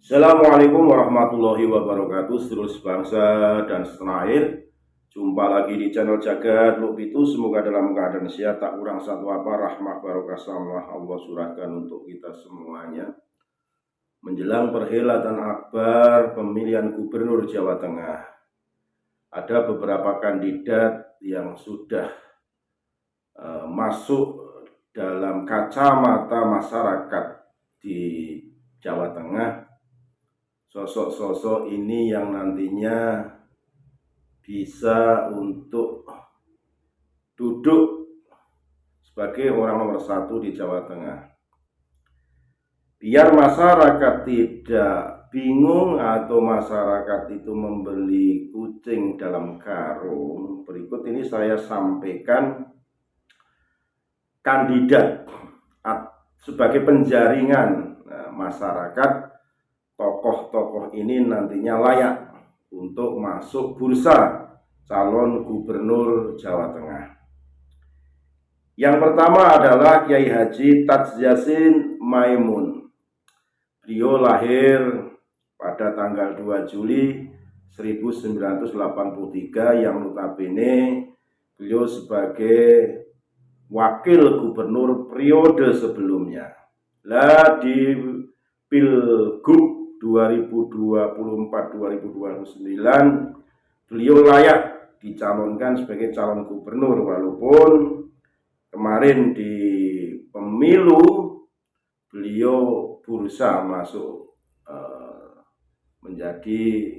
Assalamualaikum warahmatullahi wabarakatuh, sedulur sebangsa dan setanah air. Jumpa lagi di channel Jagat Lupitu. Semoga dalam keadaan sehat, tak kurang satu apa, rahmah barokah sama Allah surahkan untuk kita semuanya. Menjelang perhelatan akbar pemilihan gubernur Jawa Tengah, ada beberapa kandidat yang sudah masuk dalam kacamata masyarakat di Jawa Tengah. Sosok-sosok ini yang nantinya bisa untuk duduk sebagai orang nomor satu di Jawa Tengah. Biar masyarakat tidak bingung atau masyarakat itu membeli kucing dalam karung, berikut ini saya sampaikan kandidat sebagai penjaringan masyarakat. Tokoh-tokoh ini nantinya layak untuk masuk bursa calon gubernur Jawa Tengah. Yang pertama adalah Kiai Haji Taj Yassin Maimun. Beliau lahir pada tanggal 2 Juli 1983 yang notabene beliau sebagai wakil gubernur periode sebelumnya. Lah di Pilgub 2024-2029 beliau layak dicalonkan sebagai calon gubernur, walaupun kemarin di pemilu beliau berusaha masuk menjadi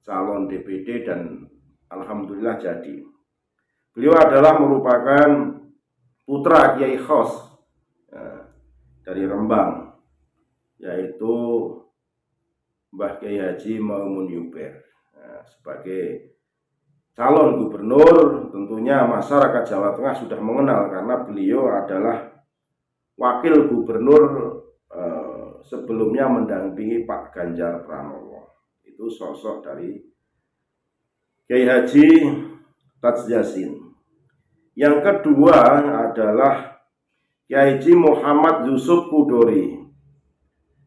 calon DPD dan alhamdulillah jadi. Beliau adalah merupakan putra Kiai Khos dari Rembang, yaitu Mbah Kiai Haji Maimun Yuber. Sebagai calon gubernur, tentunya masyarakat Jawa Tengah sudah mengenal karena beliau adalah wakil gubernur sebelumnya mendampingi Pak Ganjar Pranowo. Itu sosok dari Kiai Haji Taj Yassin. Yang kedua adalah Kiai Haji Muhammad Yusuf Kudori.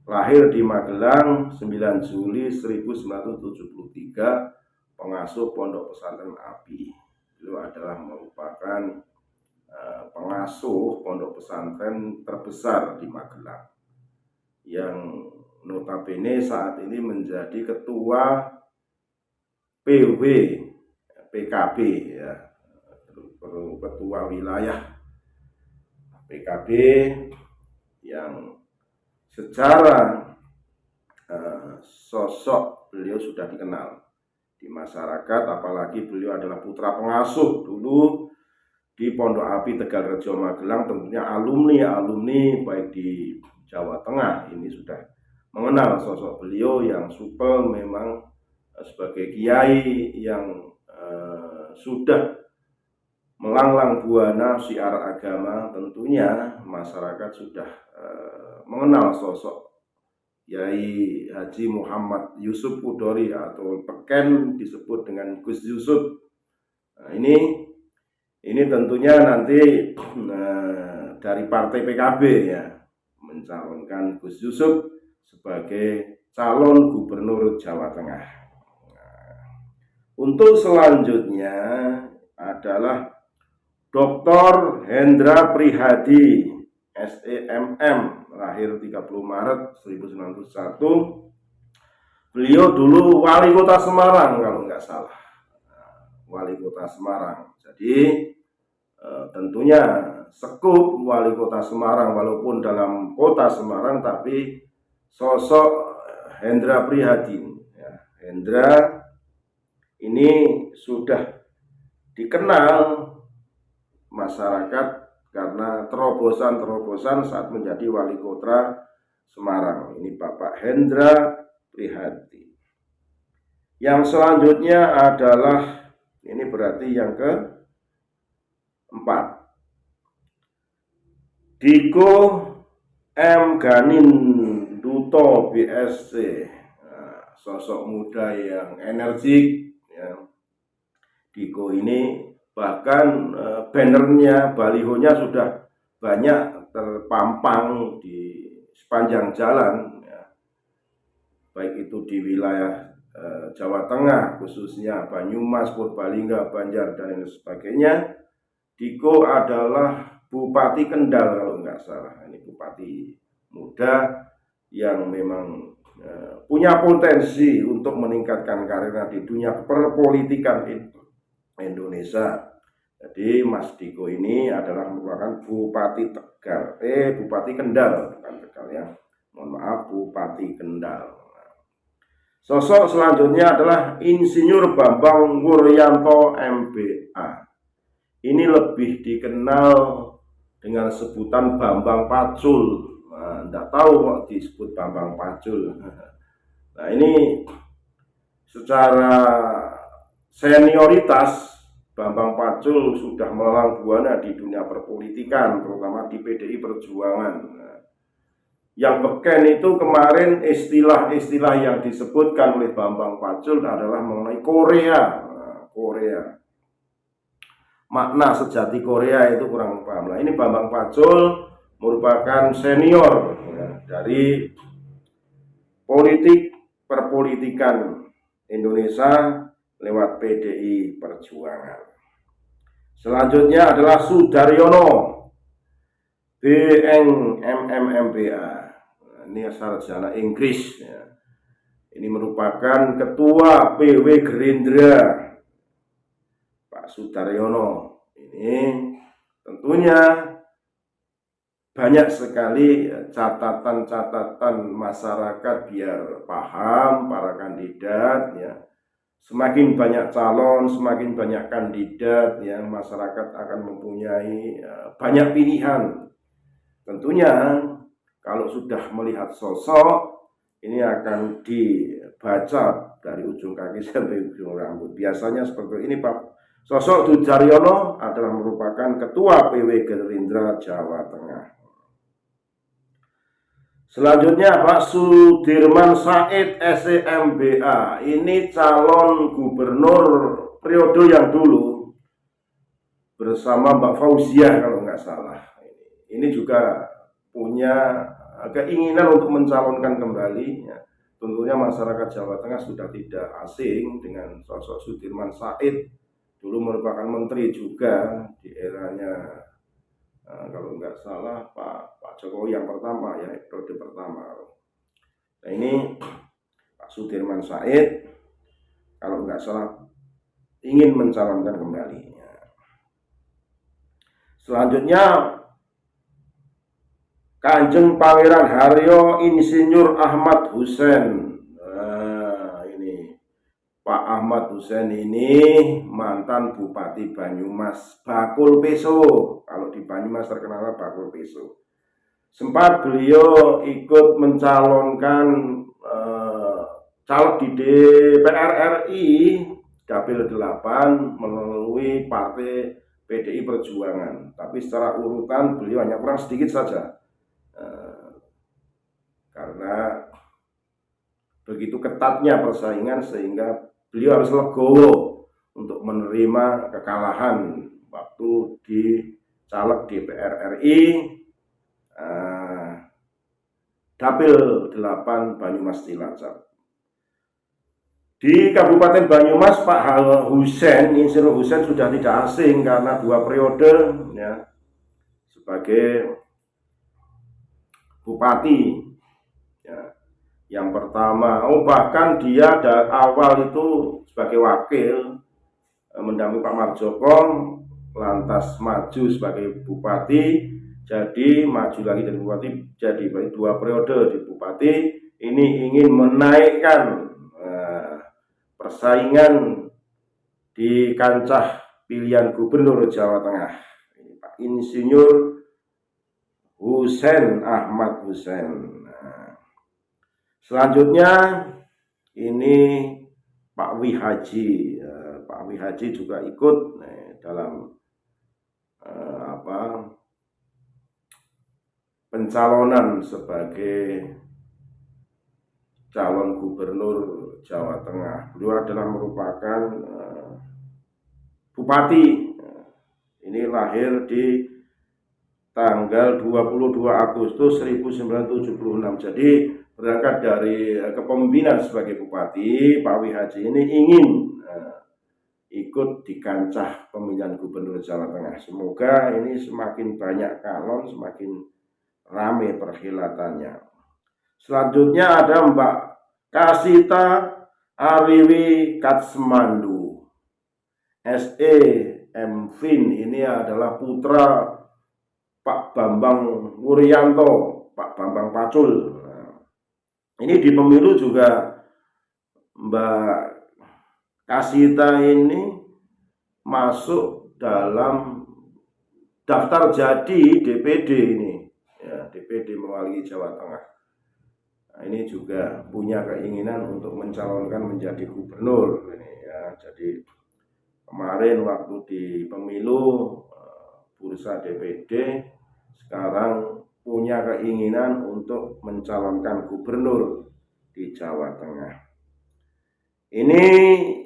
Lahir di Magelang 9 Juli 1973, pengasuh Pondok Pesantren API. Beliau adalah merupakan pengasuh pondok pesantren terbesar di Magelang, yang notabene saat ini menjadi ketua PW PKB, ya, ketua wilayah PKB yang secara sosok beliau sudah dikenal di masyarakat, apalagi beliau adalah putra pengasuh dulu di Pondok API Tegalrejo Magelang. Tentunya alumni baik di Jawa Tengah ini sudah mengenal sosok beliau yang supel, memang sebagai kiai yang sudah melanglang buana syiar agama. Tentunya masyarakat sudah mengenal sosok Kiai Haji Muhammad Yusuf Kudori atau Peken disebut dengan Gus Yusuf. Nah, ini tentunya nanti dari partai PKB ya mencalonkan Gus Yusuf sebagai calon gubernur Jawa Tengah. Untuk selanjutnya adalah Dr. Hendra Prihadi SEMM, lahir 30 Maret 1991. Beliau dulu wali kota Semarang kalau nggak salah, wali kota Semarang. Jadi tentunya sekup wali kota Semarang, walaupun dalam kota Semarang, tapi sosok Hendra Prihadi, ya, Hendra ini sudah dikenal masyarakat karena terobosan saat menjadi wali kota Semarang. Ini Bapak Hendra Prihadi. Yang selanjutnya adalah, ini berarti yang keempat, Diko M. Ganin Duto BSC. Nah, sosok muda yang energik, ya. Diko ini bahkan bannernya, balihonya sudah banyak terpampang di sepanjang jalan, ya. baik itu di wilayah Jawa Tengah, khususnya Banyumas, Purbalingga, Banjar, dan lain sebagainya. Diko adalah Bupati Kendal kalau nggak salah. Ini bupati muda yang memang punya potensi untuk meningkatkan karirnya di dunia perpolitikan Indonesia. Jadi Mas Diko ini adalah merupakan Bupati Tegal, Bupati Kendal, bukan Tegal ya. Mohon maaf, Bupati Kendal. Sosok selanjutnya adalah Insinyur Bambang Wuryanto MBA. Ini lebih dikenal dengan sebutan Bambang Pacul. Tidak tahu kok disebut Bambang Pacul. Nah, ini secara senioritas Bambang Pacul sudah melalang buana di dunia perpolitikan, terutama di PDI Perjuangan. Yang beken itu kemarin istilah-istilah yang disebutkan oleh Bambang Pacul adalah mengenai Korea. Korea. Makna sejati Korea itu kurang paham. Nah, ini Bambang Pacul merupakan senior dari politik perpolitikan Indonesia lewat PDI Perjuangan. Selanjutnya adalah Sudaryono BN MMMBA. Ini sarjana Inggris ya. Ini merupakan ketua PW Gerindra Pak Sudaryono. Ini tentunya banyak sekali catatan-catatan masyarakat biar paham para kandidat ya. Semakin banyak calon, semakin banyak kandidat ya, masyarakat akan mempunyai banyak pilihan. Tentunya kalau sudah melihat sosok, ini akan dibaca dari ujung kaki sampai ujung rambut. Biasanya seperti ini Pak. Sosok Sudaryono adalah merupakan Ketua PW Gerindra Jawa Tengah. Selanjutnya Pak Sudirman Said SEMBA. Ini calon gubernur periode yang dulu bersama Mbak Fauziah kalau nggak salah. Ini juga punya keinginan untuk mencalonkan kembali ya. Tentunya masyarakat Jawa Tengah sudah tidak asing dengan sosok Sudirman Said. Dulu merupakan menteri juga di eranya kalau nggak salah Pak Jokowi yang pertama ya, periode pertama. Nah, ini Pak Sudirman Said kalau nggak salah ingin mencalonkan kembali ya. Selanjutnya Kanjeng Pangeran Haryo Insinyur Ahmad Hussein. Ini Pak Ahmad Hussein ini mantan Bupati Banyumas, Bakul Peso. Kalau di Banyumas terkenal Bakul Peso. Sempat beliau ikut mencalonkan caleg di DPR RI Dapil 8 melalui partai PDI Perjuangan. Tapi secara urutan beliau hanya kurang sedikit saja. Karena begitu ketatnya persaingan sehingga beliau harus legowo untuk menerima kekalahan waktu di caleg DPR RI Dapil 8 Banyumas Cilacap. Di Kabupaten Banyumas Pak Insinyur Hussein sudah tidak asing karena 2 periode ya sebagai bupati ya. Yang pertama, bahkan dia dari awal itu sebagai wakil mendampingi Pak Mardjoko, lantas maju sebagai bupati, jadi maju lagi dari bupati, jadi 2 periode di bupati. Ini ingin menaikkan persaingan di kancah pilihan gubernur Jawa Tengah. Ini Pak Insinyur Hussein Ahmad Hussein. Selanjutnya ini Pak Wihaji. Pak Wihaji juga ikut dalam pencalonan sebagai calon gubernur Jawa Tengah. Beliau adalah merupakan bupati. Ini lahir di tanggal 22 Agustus 1976. Jadi berangkat dari kepemimpinan sebagai bupati, Pak Wihaji ini ingin ikut di kancah pemilihan gubernur Jawa Tengah. Semoga ini semakin banyak calon, semakin ramai perkhelatannya. Selanjutnya ada Mbak Kasita Ariwi Katsmandu, SE MFin. Ini adalah putra Pak Bambang Wuryanto, Pak Bambang Pacul. Ini di pemilu juga Mbak Kasita ini masuk dalam daftar jadi DPD ini, ya, DPD mewakili Jawa Tengah. Nah, ini juga punya keinginan untuk mencalonkan menjadi gubernur. Ini, ya, jadi kemarin waktu di pemilu bursa DPD, sekarang punya keinginan untuk mencalonkan gubernur di Jawa Tengah. Ini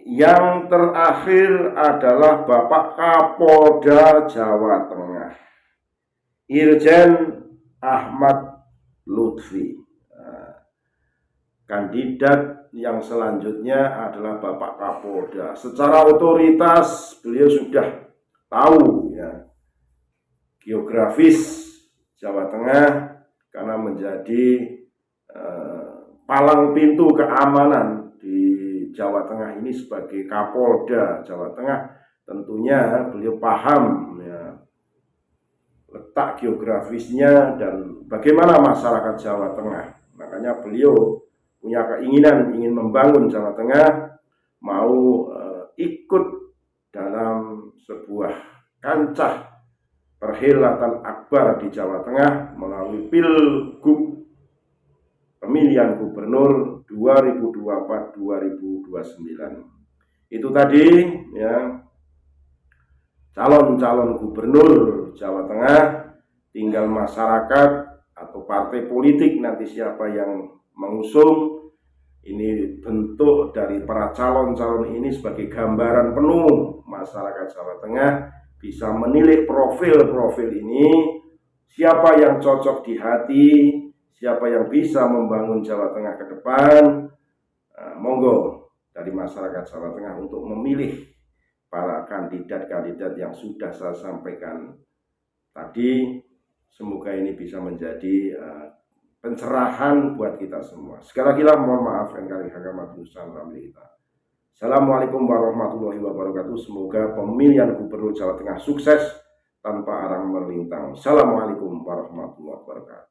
yang terakhir adalah Bapak Kapolda Jawa Tengah, Irjen Ahmad Lutfi. Kandidat yang selanjutnya adalah Bapak Kapolda. Secara otoritas beliau sudah tahu, ya, geografis Jawa Tengah karena menjadi palang pintu keamanan di Jawa Tengah ini sebagai Kapolda Jawa Tengah. Tentunya beliau paham, ya, letak geografisnya dan bagaimana masyarakat Jawa Tengah. Makanya beliau punya keinginan ingin membangun Jawa Tengah, mau ikut dalam sebuah kancah perhelatan akbar di Jawa Tengah melalui Pilgub pemilihan gubernur 2024-2029. Itu tadi, ya, calon-calon gubernur Jawa Tengah. Tinggal masyarakat atau partai politik nanti siapa yang mengusung. Ini bentuk dari para calon-calon ini sebagai gambaran penuh masyarakat Jawa Tengah bisa menilai profil-profil ini, siapa yang cocok di hati, siapa yang bisa membangun Jawa Tengah ke depan. Monggo dari masyarakat Jawa Tengah untuk memilih para kandidat-kandidat yang sudah saya sampaikan tadi. Semoga ini bisa menjadi pencerahan buat kita semua. Sekali lagi mohon maaf dan kali kita. Assalamualaikum warahmatullahi wabarakatuh. Semoga pemilihan gubernur Jawa Tengah sukses tanpa arang melintang. Assalamualaikum warahmatullahi wabarakatuh.